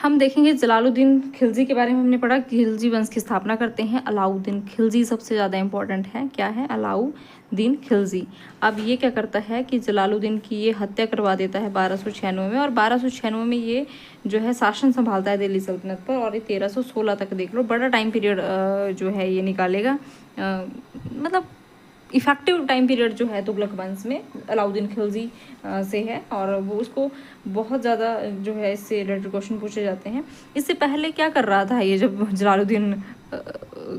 हम देखेंगे जलालुद्दीन खिलजी के बारे में। हमने पढ़ा खिलजी वंश की स्थापना करते हैं अलाउद्दीन खिलजी, सबसे ज़्यादा इंपॉर्टेंट है। क्या है? अलाउद्दीन खिलजी। अब ये क्या करता है कि जलालुद्दीन की ये हत्या करवा देता है 1296 में, और 1296 में ये जो है शासन संभालता है दिल्ली सल्तनत पर, और ये 1316 तक देख लो, बड़ा टाइम पीरियड जो है ये निकालेगा। मतलब इफेक्टिव टाइम पीरियड जो है तुगलक वंश में अलाउद्दीन खिलजी से है, और वो उसको बहुत ज़्यादा जो है इससे रिलेटेड क्वेश्चन पूछे जाते हैं। इससे पहले क्या कर रहा था ये जब जलालुद्दीन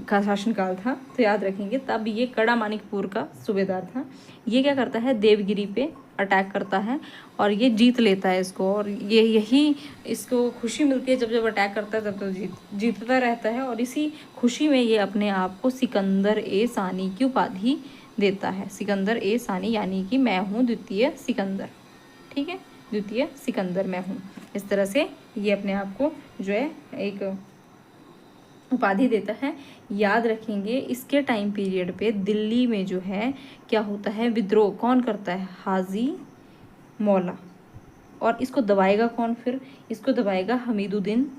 का शासनकाल था, तो याद रखेंगे तब ये कड़ा मानिकपुर का सूबेदार था। ये क्या करता है? देवगिरी पे अटैक करता है और ये जीत लेता है इसको, और ये यही इसको खुशी मिलती है, जब जब अटैक करता है तब तो जीतता रहता है, और इसी खुशी में ये अपने आप को सिकंदर ए सानी की उपाधि देता है। सिकंदर ए सानी यानी कि मैं हूँ द्वितीय सिकंदर। ठीक है, द्वितीय सिकंदर मैं हूँ। इस तरह से ये अपने आप को जो है एक उपाधि देता है। याद रखेंगे इसके टाइम पीरियड पे दिल्ली में जो है क्या होता है? विद्रोह कौन करता है? हाजी मौला। और इसको दबाएगा कौन फिर? इसको दबाएगा हमीदुद्दीन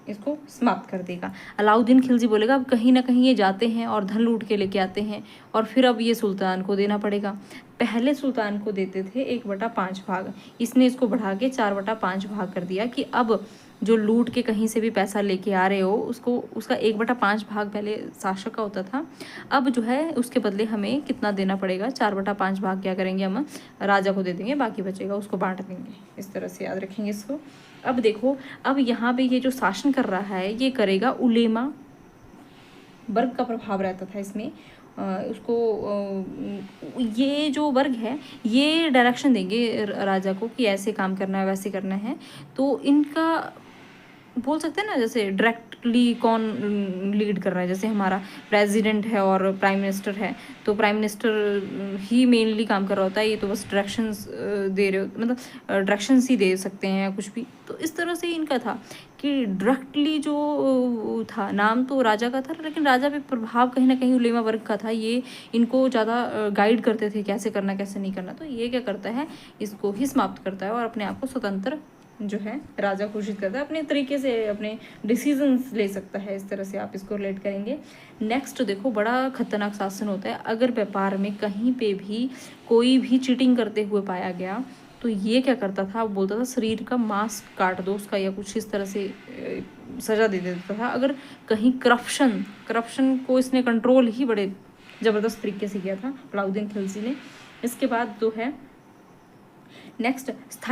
इसको समाप्त कर देगा। अलाउद्दीन खिलजी बोलेगा अब कहीं ना कहीं ये जाते हैं और धन लूट के लेके आते हैं, और फिर अब ये सुल्तान को देना पड़ेगा। पहले सुल्तान को देते थे 1/5 भाग, इसने इसको बढ़ा के 4/5 भाग कर दिया कि अब जो लूट के कहीं से भी पैसा लेके आ रहे हो उसको, उसका 1/5 भाग पहले शासक का होता था, अब जो है उसके बदले हमें कितना देना पड़ेगा? 4/5 भाग क्या करेंगे हम? राजा को दे देंगे, बाकी बचेगा उसको बांट देंगे। इस तरह से याद रखेंगे इसको। अब देखो, अब यहाँ पे ये जो शासन कर रहा है ये करेगा उलेमा वर्ग का प्रभाव रहता था इसमें। उसको ये जो वर्ग है ये डायरेक्शन देंगे राजा को कि ऐसे काम करना है, वैसे करना है। तो इनका बोल सकते हैं ना, जैसे डायरेक्टली कौन लीड कर रहा है, जैसे हमारा प्रेसिडेंट है और प्राइम मिनिस्टर है, तो प्राइम मिनिस्टर ही मेनली काम कर रहा होता है, ये तो बस डायरेक्शंस दे रहे हो, मतलब डायरेक्शंस ही दे सकते हैं कुछ भी। तो इस तरह से इनका था कि डायरेक्टली जो था, नाम तो राजा का था लेकिन राजा पे प्रभाव कहीं ना कहीं उलेमा वर्ग का था। ये इनको ज़्यादा गाइड करते थे कैसे करना कैसे नहीं करना। तो ये क्या करता है? इसको ही समाप्त करता है और अपने आप को स्वतंत्र जो है राजा घोषित करता है, अपने तरीके से अपने डिसीजंस ले सकता है। इस तरह से आप इसको रिलेट करेंगे। नेक्स्ट देखो, बड़ा खतरनाक शासन होता है अगर व्यापार में कहीं पे भी कोई भी चीटिंग करते हुए पाया गया, तो ये क्या करता था? बोलता था शरीर का मांस काट दो उसका, या कुछ इस तरह से सजा दे देता था। अगर कहीं करप्शन को इसने कंट्रोल ही बड़े ज़बरदस्त तरीके से किया था अलाउद्दीन खिलजी ने। इसके बाद जो है नेक्स्ट स्थायी